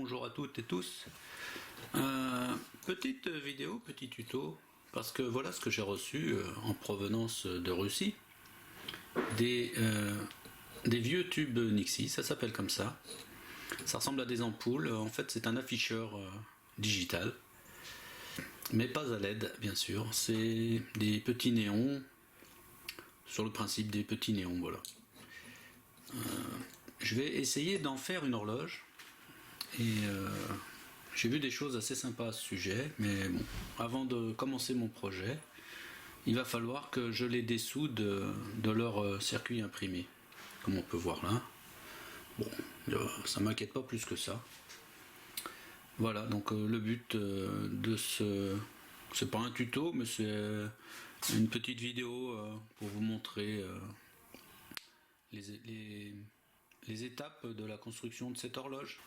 bonjour à toutes et tous. Petite vidéo, petit tuto, parce que voilà ce que j'ai reçu en provenance de Russie. Des vieux tubes Nixie, ça s'appelle comme ça. Ça ressemble à des ampoules, en fait c'est un afficheur digital. Mais pas à LED bien sûr, c'est des petits néons, sur le principe des petits néons, voilà. Je vais essayer d'en faire une horloge. Et j'ai vu des choses assez sympas à ce sujet, mais bon, avant de commencer mon projet, il va falloir que je les dessoude de leur circuit imprimé, comme on peut voir là. Bon, ça m'inquiète pas plus que ça. Voilà, donc le but de ce... C'est pas un tuto, mais c'est une petite vidéo pour vous montrer les étapes de la construction de cette horloge.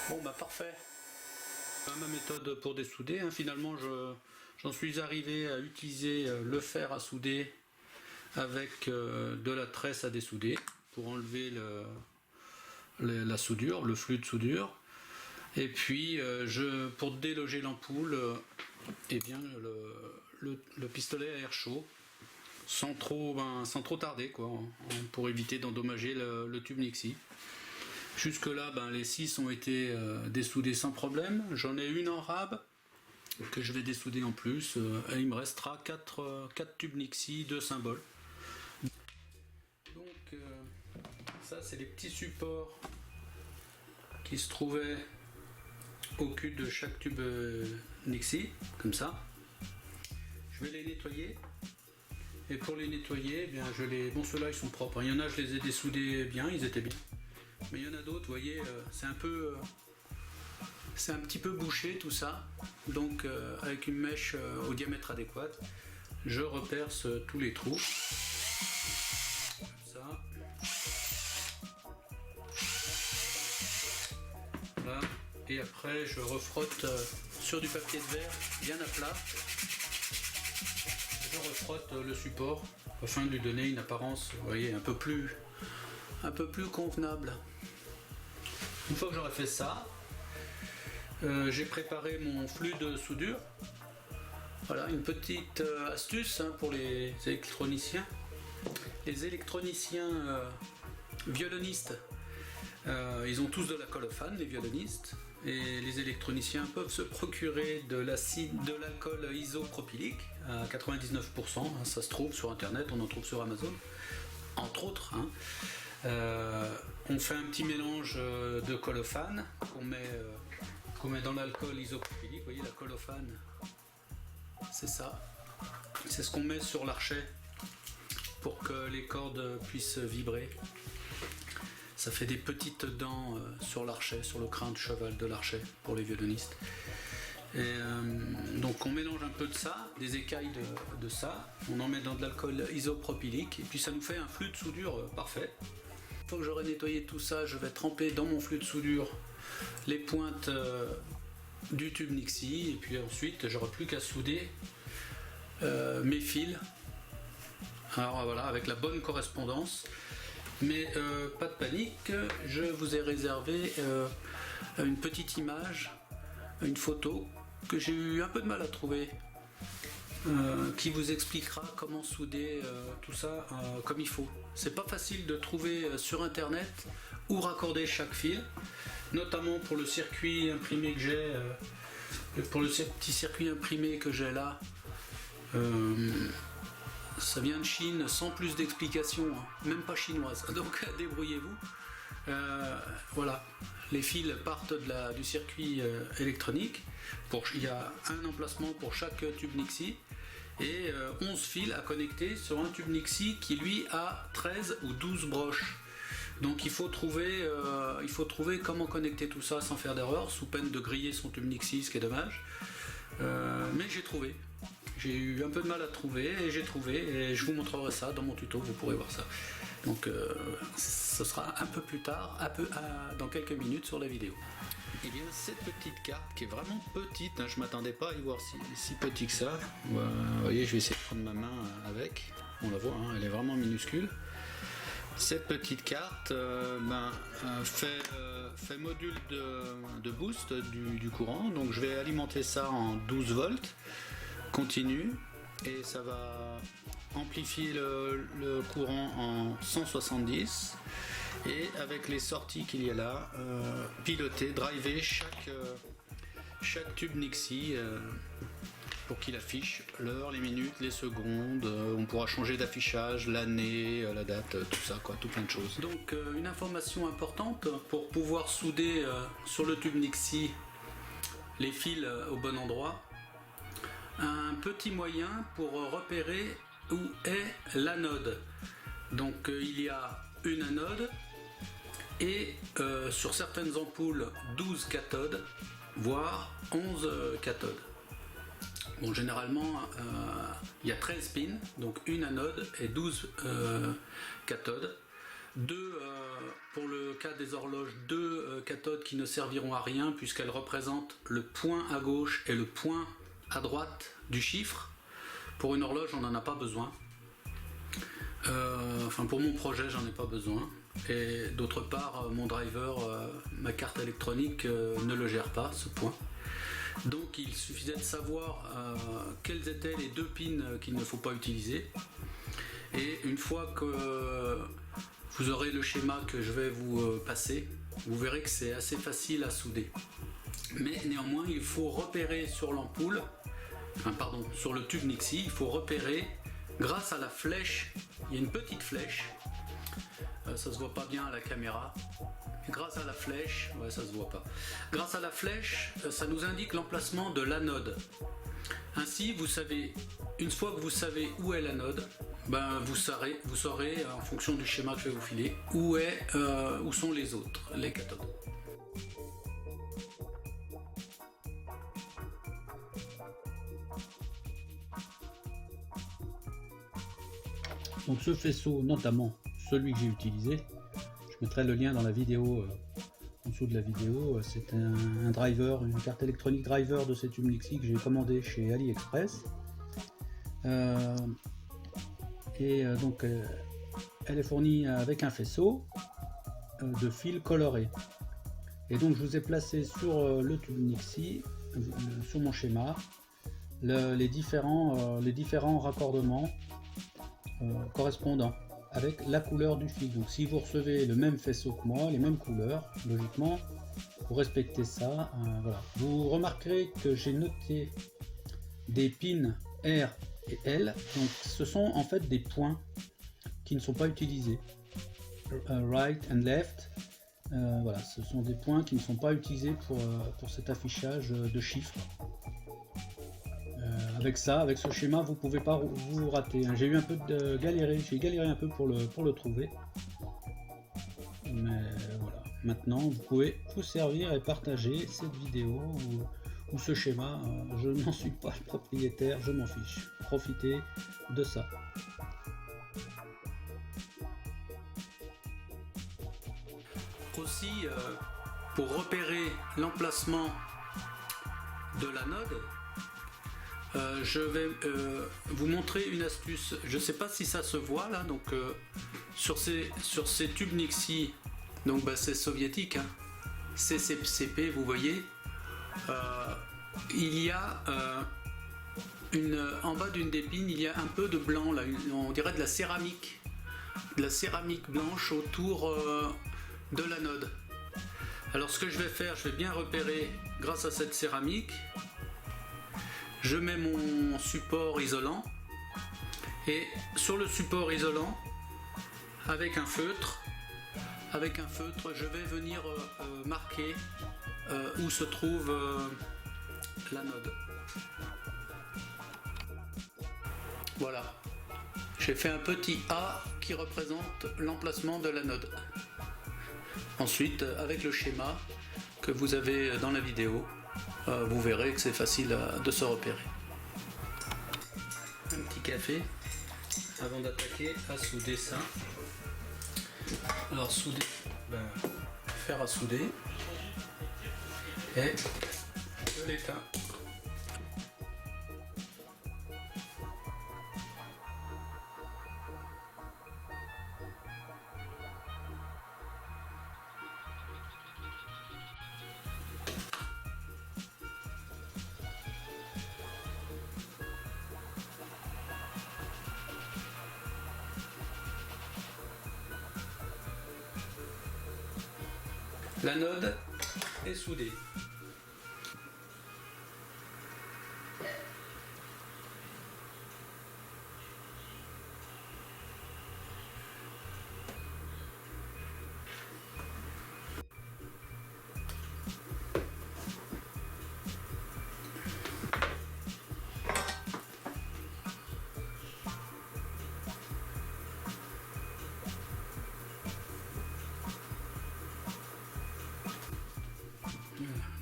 Bon bah parfait, ma méthode pour dessouder, hein. Finalement j'en suis arrivé à utiliser le fer à souder avec de la tresse à dessouder pour enlever la soudure, le flux de soudure. Et puis pour déloger l'ampoule, eh bien le pistolet à air chaud sans trop tarder quoi, pour éviter d'endommager le tube Nixie. Jusque là, les 6 ont été dessoudés sans problème. J'en ai une en rab que je vais dessouder en plus. Et il me restera 4 tubes Nixie, 2 symboles. Donc ça c'est les petits supports qui se trouvaient au cul de chaque tube Nixie, comme ça. Je vais les nettoyer. Et pour les nettoyer, eh bien, bon ceux-là ils sont propres. Il y en a je les ai dessoudés bien, ils étaient bien. Mais il y en a d'autres, vous voyez, c'est un petit peu bouché tout ça. Donc avec une mèche au diamètre adéquat, je reperce tous les trous. Comme ça. Voilà. Et après je refrotte sur du papier de verre bien à plat. Je refrotte le support afin de lui donner une apparence, vous voyez, un peu plus convenable. Une fois que j'aurai fait ça, j'ai préparé mon flux de soudure. Voilà une petite astuce pour les électroniciens. Les électroniciens violonistes, ils ont tous de la colophane, les violonistes, et les électroniciens peuvent se procurer de l'alcool isopropylique à 99%, ça se trouve sur internet, on en trouve sur Amazon, entre autres. On fait un petit mélange de colophane qu'on met dans l'alcool isopropylique. Vous voyez la colophane, c'est ça, c'est ce qu'on met sur l'archet pour que les cordes puissent vibrer. Ça fait des petites dents sur l'archet, sur le crin de cheval de l'archet pour les violonistes. Et donc on mélange un peu de ça, des écailles de ça, on en met dans de l'alcool isopropylique et puis ça nous fait un flux de soudure parfait. Une fois que j'aurai nettoyé tout ça, je vais tremper dans mon flux de soudure les pointes du tube Nixie et puis ensuite j'aurai plus qu'à souder mes fils. Alors voilà, avec la bonne correspondance. Mais pas de panique, je vous ai réservé une petite image, une photo que j'ai eu un peu de mal à trouver, qui vous expliquera comment souder tout ça comme il faut. C'est pas facile de trouver sur internet où raccorder chaque fil, notamment pour le circuit imprimé que j'ai, pour le petit circuit imprimé que j'ai là. ça vient de Chine sans plus d'explications, hein, même pas chinoise, donc débrouillez-vous. Voilà, les fils partent du circuit électronique. Il y a un emplacement pour chaque tube Nixie et 11 fils à connecter sur un tube Nixie qui lui a 13 ou 12 broches. Donc il faut trouver comment connecter tout ça sans faire d'erreur, sous peine de griller son tube Nixie, ce qui est dommage. Mais j'ai trouvé. J'ai eu un peu de mal à trouver et j'ai trouvé, et je vous montrerai ça dans mon tuto, vous pourrez voir ça. Donc ce sera un peu plus tard, dans quelques minutes sur la vidéo. Et bien cette petite carte qui est vraiment petite, hein, je m'attendais pas à y voir si petit que ça. Vous voyez, je vais essayer de prendre ma main avec, on la voit, hein, elle est vraiment minuscule. Cette petite carte fait module de boost du courant, donc je vais alimenter ça en 12 volts continu et ça va amplifier le courant en 170 et avec les sorties qu'il y a là, piloter, driver chaque tube Nixie pour qu'il affiche l'heure, les minutes, les secondes. On pourra changer d'affichage, l'année, la date, tout ça, quoi, tout plein de choses. Donc une information importante pour pouvoir souder sur le tube Nixie les fils au bon endroit. Un petit moyen pour repérer où est l'anode. Donc il y a une anode et sur certaines ampoules 12 cathodes, voire 11 cathodes. Bon, généralement il y a 13 pins, donc une anode et 12 cathodes. Pour le cas des horloges, 2 cathodes qui ne serviront à rien puisqu'elles représentent le point à gauche et le point à droite du chiffre. Pour une horloge on n'en a pas besoin, enfin pour mon projet j'en ai pas besoin, et d'autre part mon driver, ma carte électronique ne le gère pas, ce point. Donc il suffisait de savoir quels étaient les 2 pins qu'il ne faut pas utiliser, et une fois que vous aurez le schéma que je vais vous passer, vous verrez que c'est assez facile à souder. Mais néanmoins il faut repérer sur l'ampoule, sur le tube Nixie, il faut repérer grâce à la flèche. Il y a une petite flèche, ça se voit pas bien à la caméra, grâce à la flèche, ouais, ça se voit pas. Grâce à la flèche, ça nous indique l'emplacement de l'anode. Ainsi, vous savez, une fois que vous savez où est l'anode, vous saurez en fonction du schéma que je vais vous filer où sont les autres, les cathodes. Donc ce faisceau, notamment celui que j'ai utilisé, je mettrai le lien dans la vidéo, en dessous de la vidéo, c'est un driver, une carte électronique driver de cette tube Nixie que j'ai commandé chez AliExpress. Donc elle est fournie avec un faisceau de fils colorés. Et donc je vous ai placé sur le tube Nixie, sur mon schéma, les différents raccordements correspondant avec la couleur du fil. Donc si vous recevez le même faisceau que moi, les mêmes couleurs, logiquement vous respectez ça. Voilà. Vous remarquerez que j'ai noté des pins R et L, donc ce sont en fait des points qui ne sont pas utilisés. Right and left, voilà, ce sont des points qui ne sont pas utilisés pour cet affichage de chiffres. Avec ce schéma, vous pouvez pas vous rater. J'ai eu un peu de j'ai galéré un peu pour le trouver. Mais voilà, maintenant vous pouvez vous servir et partager cette vidéo ou ce schéma. Je n'en suis pas le propriétaire, je m'en fiche. Profitez de ça. Aussi, pour repérer l'emplacement de l'anode, je vais vous montrer une astuce. Je ne sais pas si ça se voit là, donc sur ces tubes Nixie, donc c'est soviétique, hein, CCP, vous voyez, il y a en bas d'une des pins, il y a un peu de blanc là, on dirait de la céramique blanche autour de l'anode. Alors ce que je vais faire, je vais bien repérer grâce à cette céramique. Je mets mon support isolant Et sur le support isolant, avec un feutre, je vais venir marquer où se trouve l'anode. Voilà, j'ai fait un petit A qui représente l'emplacement de l'anode. Ensuite, avec le schéma que vous avez dans la vidéo, vous verrez que c'est facile de se repérer. Un petit café avant d'attaquer à souder ça. Alors souder, faire à souder et de l'étain. L'anode est soudée.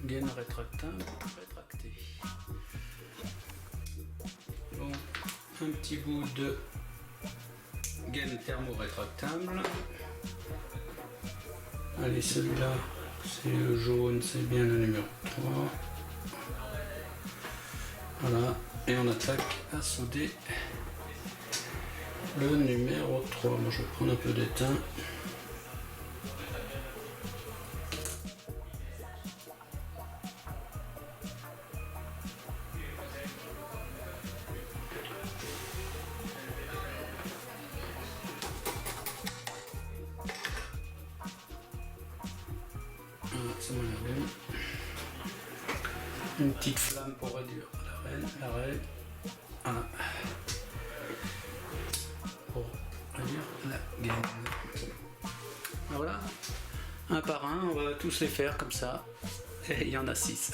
Gaine rétractable, rétractée. Bon, un petit bout de gaine thermo-rétractable. Allez, celui-là, c'est le jaune, c'est bien le numéro 3. Voilà, et on attaque à souder le numéro 3. Moi, je vais prendre un peu d'étain. Une petite flamme pour réduire l'arrêt. Voilà. Pour réduire la gaine. Voilà, un par un, on va tous les faire comme ça. Et il y en a 6.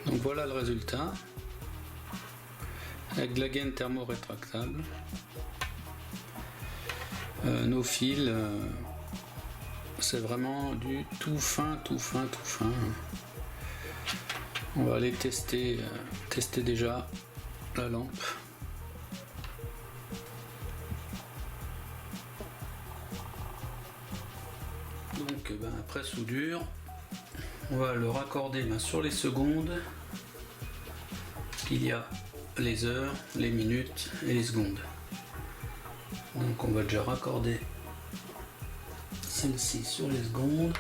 Donc voilà le résultat. Avec de la gaine thermo-rétractable. Nos fils, c'est vraiment du tout fin. On va aller tester déjà la lampe. Donc après soudure, on va le raccorder sur les secondes. Il y a les heures, les minutes et les secondes. Donc on va déjà raccorder celle-ci sur les secondes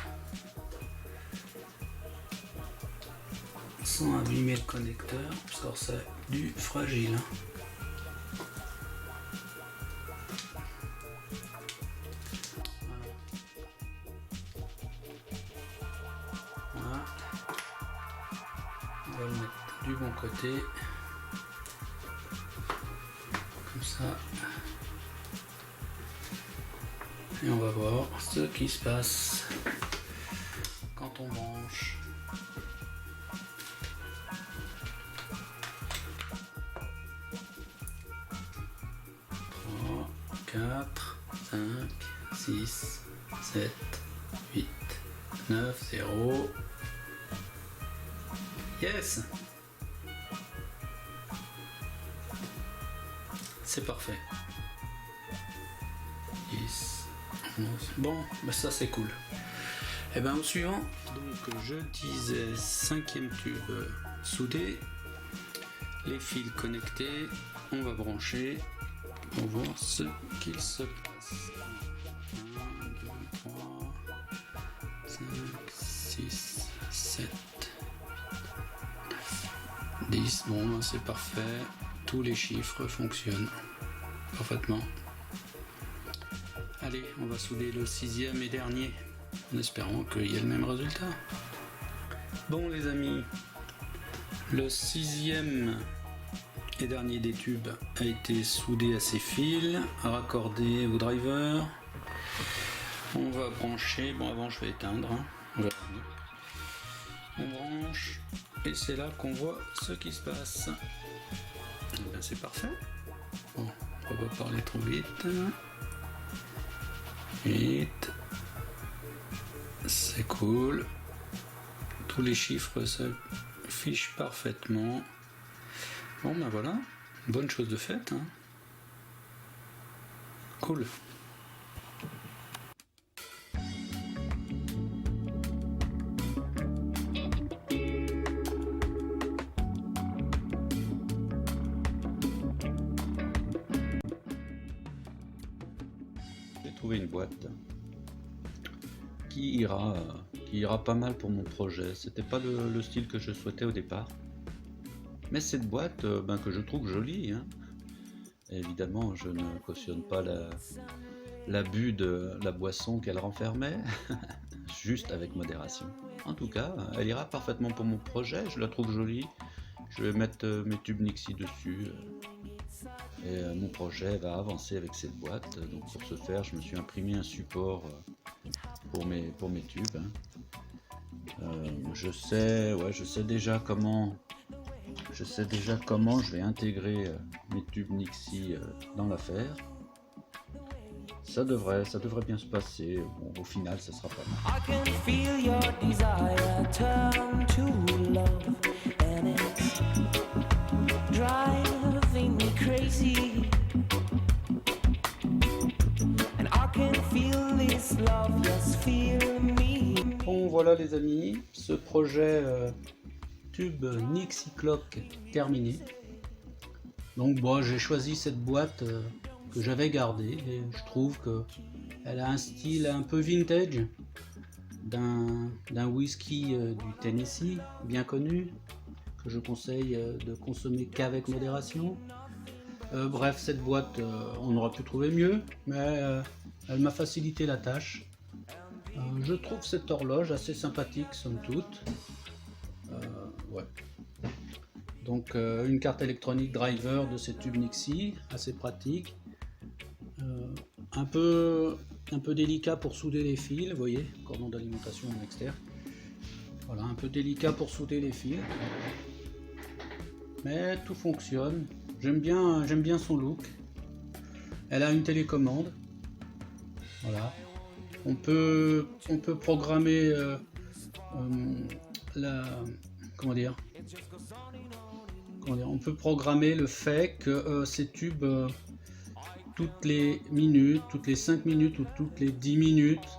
sans abîmer le connecteur parce que c'est du fragile. Voilà. On va le mettre du bon côté comme ça. Et on va voir ce qui se passe quand on branche. 3, 4, 5, 6, 7, 8, 9, 0. Yes! C'est parfait. 10. Bon, ça c'est cool. Et au suivant, donc je disais 5e tube soudé, les fils connectés, on va brancher pour voir ce qu'il se passe. 1, 2, 3, 5, 6, 7, 10. Bon, c'est parfait, tous les chiffres fonctionnent parfaitement. Allez, on va souder le 6e et dernier, en espérant qu'il y ait le même résultat. Bon les amis, Le 6e et dernier des tubes a été soudé à ses fils, raccordé au driver. On va brancher, bon avant je vais éteindre, hein. On branche et c'est là qu'on voit ce qui se passe. Et bien c'est parfait. Bon, on va pas parler trop vite. Vite. C'est cool. Tous les chiffres s'affichent parfaitement. Bon ben voilà, bonne chose de faite, hein. Cool. J'ai trouvé une boîte qui ira pas mal pour mon projet. C'était pas le style que je souhaitais au départ. Mais cette boîte, que je trouve jolie, hein. Évidemment, je ne cautionne pas l'abus de la boisson qu'elle renfermait, juste avec modération. En tout cas, elle ira parfaitement pour mon projet, je la trouve jolie. Je vais mettre mes tubes Nixie dessus et mon projet va avancer avec cette boîte. Donc pour ce faire, je me suis imprimé un support pour mes tubes, hein. Je sais déjà comment je vais intégrer mes tubes Nixie dans l'affaire. Ça devrait bien se passer. Bon, au final, ça sera pas mal. Bon, voilà les amis, ce projet tube Nixie Clock terminé. Donc bon, j'ai choisi cette boîte que j'avais gardée et je trouve que elle a un style un peu vintage d'un whisky du Tennessee bien connu que je conseille de consommer qu'avec modération. Bref, cette boîte on aurait pu trouver mieux, mais elle m'a facilité la tâche. Je trouve cette horloge assez sympathique somme toute. Ouais. Donc une carte électronique driver de ces tubes Nixie, assez pratique. Un peu délicat pour souder les fils, vous voyez, cordon d'alimentation externe. Voilà, un peu délicat pour souder les fils. Mais tout fonctionne. J'aime bien son look. Elle a une télécommande. Voilà. On peut programmer on peut programmer le fait que ces tubes toutes les minutes, toutes les 5 minutes ou toutes les 10 minutes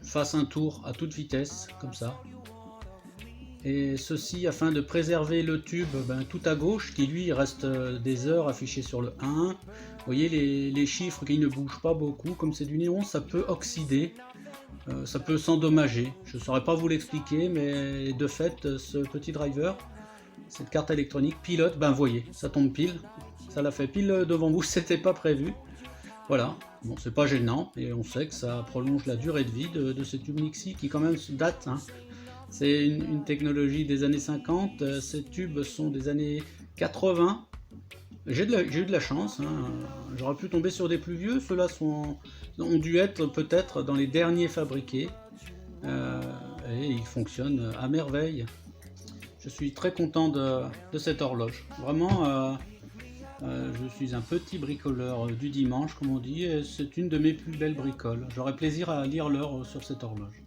fassent un tour à toute vitesse, comme ça. Et ceci afin de préserver le tube tout à gauche, qui lui reste des heures affiché sur le 1. Vous voyez les chiffres qui ne bougent pas beaucoup, comme c'est du néon, ça peut oxyder, ça peut s'endommager. Je ne saurais pas vous l'expliquer, mais de fait, ce petit driver, cette carte électronique pilote, vous voyez, ça tombe pile, ça l'a fait pile devant vous, c'était pas prévu. Voilà, bon, c'est pas gênant, et on sait que ça prolonge la durée de vie de ces tubes Nixie qui quand même datent, hein. C'est une technologie des années 50, ces tubes sont des années 80. J'ai eu de la chance, hein. J'aurais pu tomber sur des plus vieux, ceux-là ont dû être peut-être dans les derniers fabriqués, et ils fonctionnent à merveille. Je suis très content de cette horloge, vraiment. Je suis un petit bricoleur du dimanche, comme on dit, et c'est une de mes plus belles bricoles. J'aurais plaisir à lire l'heure sur cette horloge.